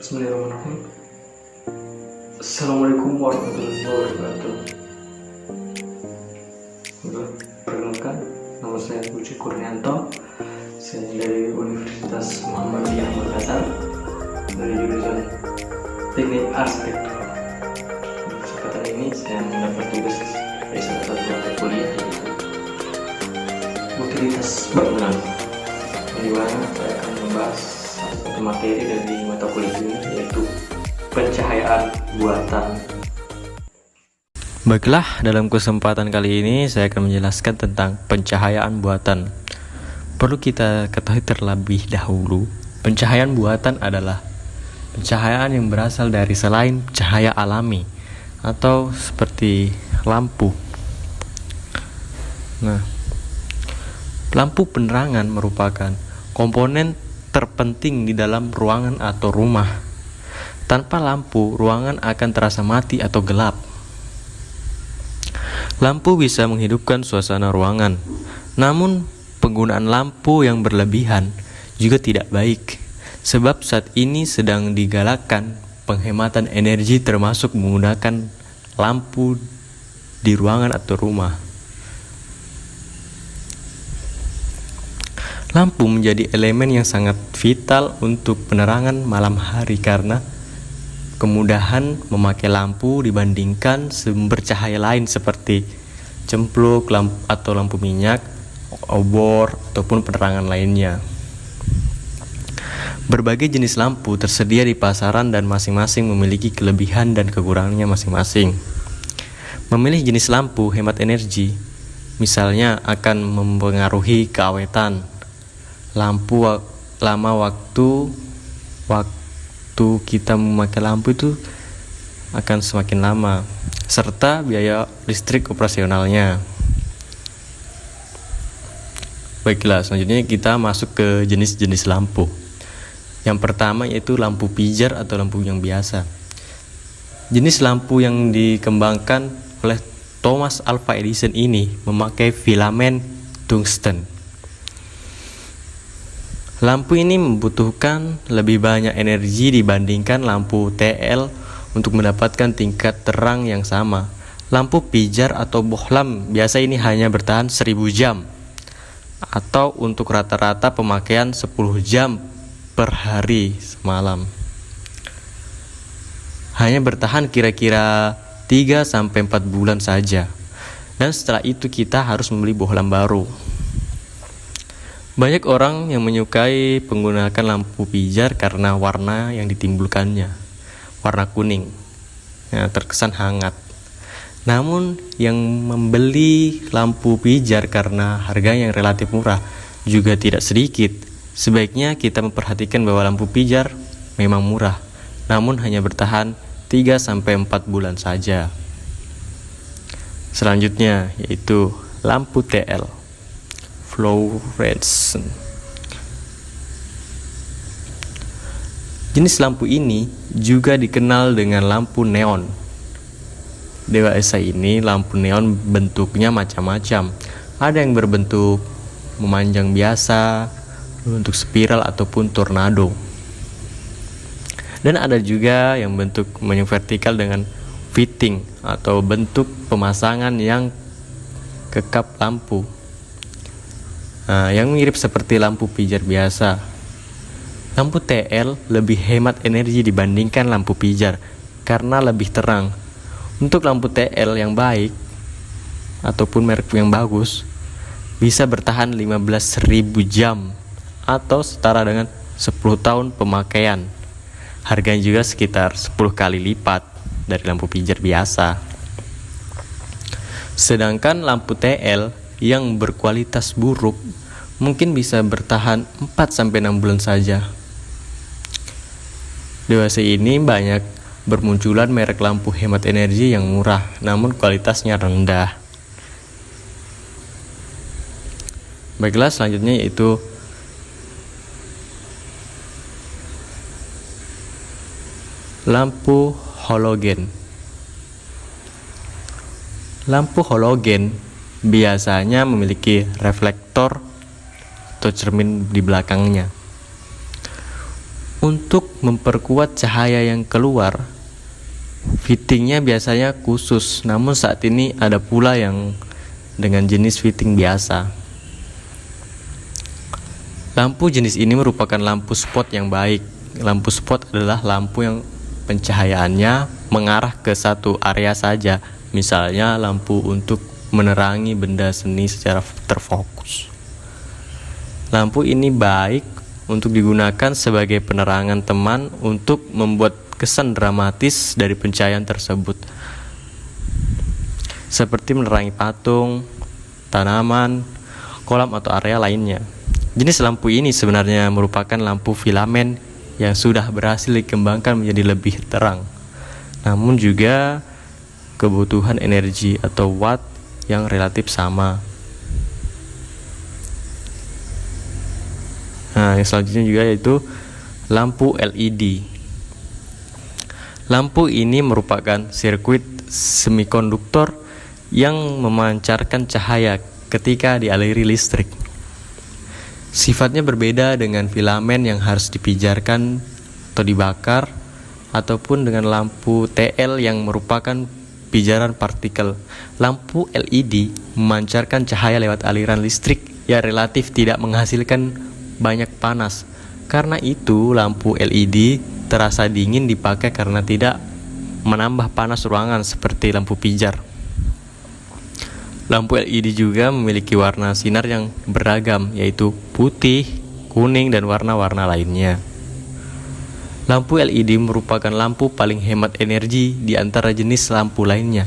Bismillahirrahmanirrahim. Assalamualaikum warahmatullahi wabarakatuh. Perkenalkan, nama saya Puji Kurnianto. Saya dari Universitas Muhammadiyah Makassar, dari jurusan Teknik Arsitektur. Kesempatan ini saya mendapat tugas dari salah satu mata kuliah, yaitu utilitas bangunan, di mana saya akan membahas satu materi dari mata kuliah ini, yaitu pencahayaan buatan. Baiklah, dalam kesempatan kali ini saya akan menjelaskan tentang pencahayaan buatan. Perlu kita ketahui terlebih dahulu, pencahayaan buatan adalah pencahayaan yang berasal dari selain cahaya alami atau seperti lampu. Nah, lampu penerangan merupakan komponen terpenting di dalam ruangan atau rumah. Tanpa lampu, ruangan akan terasa mati atau gelap. Lampu bisa menghidupkan suasana ruangan, namun penggunaan lampu yang berlebihan juga tidak baik, sebab saat ini sedang digalakkan penghematan energi termasuk menggunakan lampu di ruangan atau rumah. Lampu menjadi elemen yang sangat vital untuk penerangan malam hari karena kemudahan memakai lampu dibandingkan sumber cahaya lain seperti cempluk atau lampu minyak, obor, ataupun penerangan lainnya. Berbagai jenis lampu tersedia di pasaran dan masing-masing memiliki kelebihan dan kekurangannya masing-masing. Memilih jenis lampu hemat energi, misalnya akan mempengaruhi keawetan lampu waktu kita memakai lampu itu akan semakin lama, serta biaya listrik operasionalnya. Baiklah, selanjutnya kita masuk ke jenis-jenis lampu. Yang pertama yaitu lampu pijar atau lampu yang biasa. Jenis lampu yang dikembangkan oleh Thomas Alva Edison ini memakai filamen tungsten. Lampu ini membutuhkan lebih banyak energi dibandingkan lampu TL untuk mendapatkan tingkat terang yang sama. Lampu pijar atau bohlam biasa ini hanya bertahan 1000 jam atau untuk rata-rata pemakaian 10 jam per hari semalam. Hanya bertahan kira-kira 3-4 bulan saja. Dan setelah itu kita harus membeli bohlam baru. Banyak orang yang menyukai menggunakan lampu pijar karena warna yang ditimbulkannya, warna kuning, terkesan hangat. Namun yang membeli lampu pijar karena harga yang relatif murah juga tidak sedikit. Sebaiknya kita memperhatikan bahwa lampu pijar memang murah, namun hanya bertahan 3-4 bulan saja. Selanjutnya yaitu lampu TL. Fluorescent. Jenis lampu ini juga dikenal dengan lampu neon. Dewasa ini lampu neon bentuknya macam-macam. Ada yang berbentuk memanjang biasa, bentuk spiral ataupun tornado. Dan ada juga yang bentuk vertikal dengan fitting atau bentuk pemasangan yang kekap lampu. Yang mirip seperti lampu pijar biasa. Lampu TL lebih hemat energi dibandingkan lampu pijar karena lebih terang. Untuk lampu TL yang baik ataupun merek yang bagus bisa bertahan 15.000 jam atau setara dengan 10 tahun pemakaian. Harganya juga sekitar 10 kali lipat dari lampu pijar biasa. Sedangkan lampu TL yang berkualitas buruk mungkin bisa bertahan 4-6 bulan saja. Dewasa ini banyak bermunculan merek lampu hemat energi yang murah namun kualitasnya rendah. Baiklah, selanjutnya yaitu lampu halogen. Lampu halogen biasanya memiliki reflektor atau cermin di belakangnya. Untuk memperkuat cahaya yang keluar, fittingnya biasanya khusus, namun saat ini ada pula yang dengan jenis fitting biasa. Lampu jenis ini merupakan lampu spot yang baik. Lampu spot adalah lampu yang pencahayaannya mengarah ke satu area saja, misalnya lampu untuk menerangi benda seni secara terfokus. Lampu ini baik untuk digunakan sebagai penerangan teman untuk membuat kesan dramatis dari pencahayaan tersebut, seperti menerangi patung, tanaman, kolam atau area lainnya. Jenis lampu ini sebenarnya merupakan lampu filamen yang sudah berhasil dikembangkan menjadi lebih terang, namun juga kebutuhan energi atau watt yang relatif sama. Nah, yang selanjutnya juga yaitu lampu LED. Lampu ini merupakan sirkuit semikonduktor yang memancarkan cahaya ketika dialiri listrik. Sifatnya berbeda dengan filamen yang harus dipijarkan atau dibakar, ataupun dengan lampu TL yang merupakan pijaran partikel. Lampu LED memancarkan cahaya lewat aliran listrik yang relatif tidak menghasilkan banyak panas. Karena itu, lampu LED terasa dingin dipakai karena tidak menambah panas ruangan seperti lampu pijar. Lampu LED juga memiliki warna sinar yang beragam, yaitu putih, kuning, dan warna-warna lainnya. Lampu LED merupakan lampu paling hemat energi di antara jenis lampu lainnya.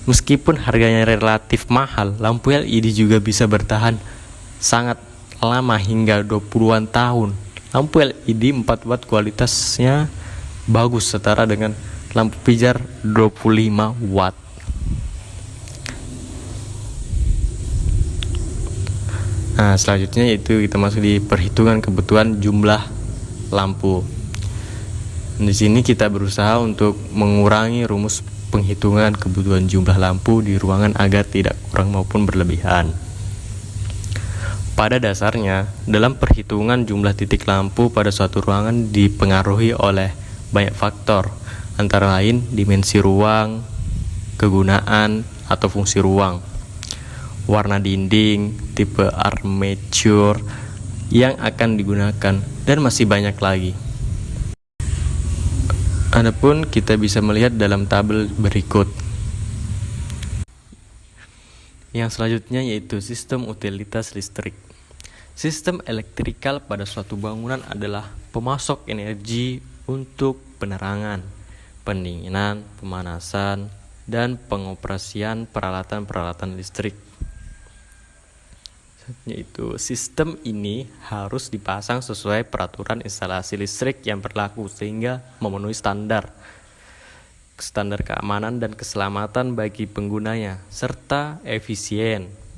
Meskipun harganya relatif mahal, lampu LED juga bisa bertahan sangat lama hingga 20-an tahun. Lampu LED 4 watt kualitasnya bagus setara dengan lampu pijar 25 watt. Nah, selanjutnya yaitu kita masuk di perhitungan kebutuhan jumlah lampu. Di sini kita berusaha untuk mengurangi rumus penghitungan kebutuhan jumlah lampu di ruangan agar tidak kurang maupun berlebihan. Pada dasarnya, dalam perhitungan jumlah titik lampu pada suatu ruangan dipengaruhi oleh banyak faktor, antara lain dimensi ruang, kegunaan atau fungsi ruang, warna dinding, tipe armature yang akan digunakan, dan masih banyak lagi. Adapun kita bisa melihat dalam tabel berikut. Yang selanjutnya yaitu sistem utilitas listrik. Sistem elektrikal pada suatu bangunan adalah pemasok energi untuk penerangan, pendinginan, pemanasan, dan pengoperasian peralatan-peralatan listrik. Yaitu sistem ini harus dipasang sesuai peraturan instalasi listrik yang berlaku sehingga memenuhi standar keamanan dan keselamatan bagi penggunanya serta efisien.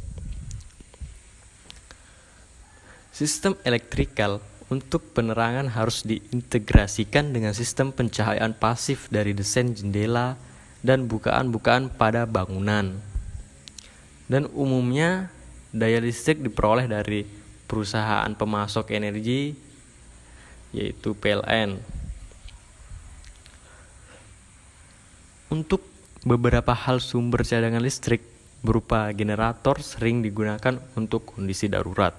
Sistem elektrikal untuk penerangan harus diintegrasikan dengan sistem pencahayaan pasif dari desain jendela dan bukaan-bukaan pada bangunan. Dan umumnya daya listrik diperoleh dari perusahaan pemasok energi yaitu PLN. Untuk beberapa hal sumber cadangan listrik berupa generator sering digunakan untuk kondisi darurat,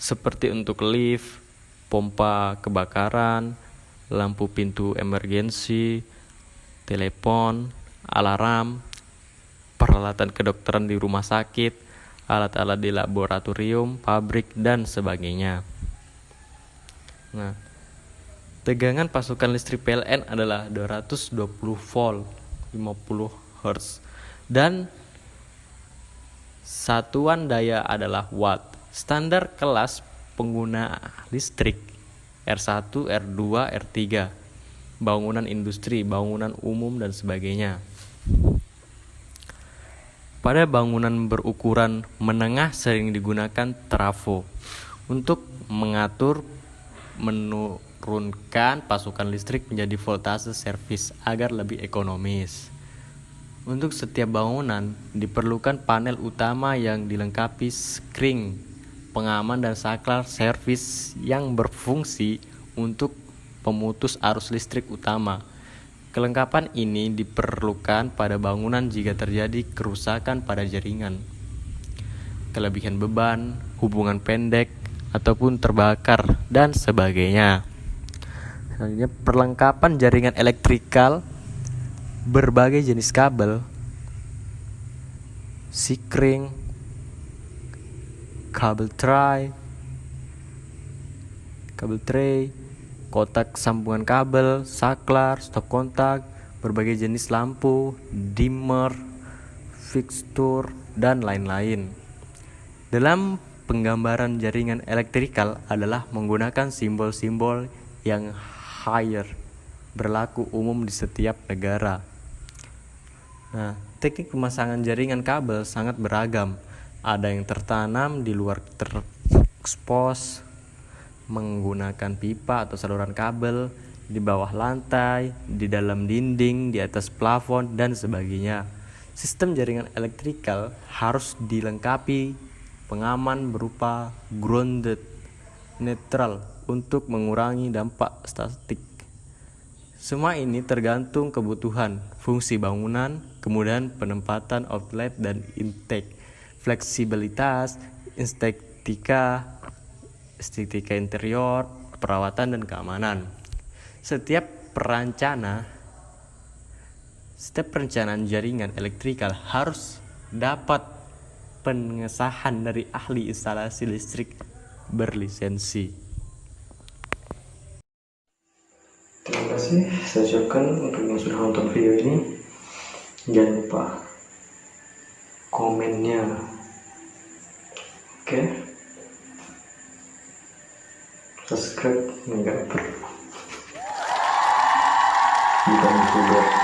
seperti untuk lift, pompa kebakaran, lampu pintu emergensi, telepon, alarm, peralatan kedokteran di rumah sakit, alat-alat di laboratorium, pabrik, dan sebagainya. Nah, tegangan pasokan listrik PLN adalah 220 volt 50 Hz dan satuan daya adalah watt. Standar kelas pengguna listrik R1, R2, R3, bangunan industri, bangunan umum, dan sebagainya. Pada bangunan berukuran menengah sering digunakan trafo untuk menurunkan pasokan listrik menjadi voltase servis agar lebih ekonomis. Untuk setiap bangunan diperlukan panel utama yang dilengkapi skring pengaman dan saklar servis yang berfungsi untuk pemutus arus listrik utama. Kelengkapan ini diperlukan pada bangunan jika terjadi kerusakan pada jaringan, kelebihan beban, hubungan pendek, ataupun terbakar, dan sebagainya. Selanjutnya, perlengkapan jaringan elektrikal, berbagai jenis kabel, sikring, kabel tray, kotak sambungan kabel, saklar, stop kontak, berbagai jenis lampu, dimmer, fixture, dan lain-lain. Dalam penggambaran jaringan elektrikal adalah menggunakan simbol-simbol yang higher, berlaku umum di setiap negara. Nah, teknik pemasangan jaringan kabel sangat beragam. Ada yang tertanam di luar terekspos menggunakan pipa atau saluran kabel, di bawah lantai, di dalam dinding, di atas plafon, dan sebagainya. Sistem jaringan elektrikal harus dilengkapi pengaman berupa grounded netral untuk mengurangi dampak statik. Semua ini tergantung kebutuhan, fungsi bangunan, kemudian penempatan outlet dan intake, fleksibilitas, estetika interior, perawatan dan keamanan. Setiap perencanaan jaringan elektrikal harus dapat pengesahan dari ahli instalasi listrik berlisensi. Terima kasih saya ucapkan untuk yang sudah nonton video ini. Jangan lupa komennya. Oke. Subscribe enggak perlu. Bukan juga.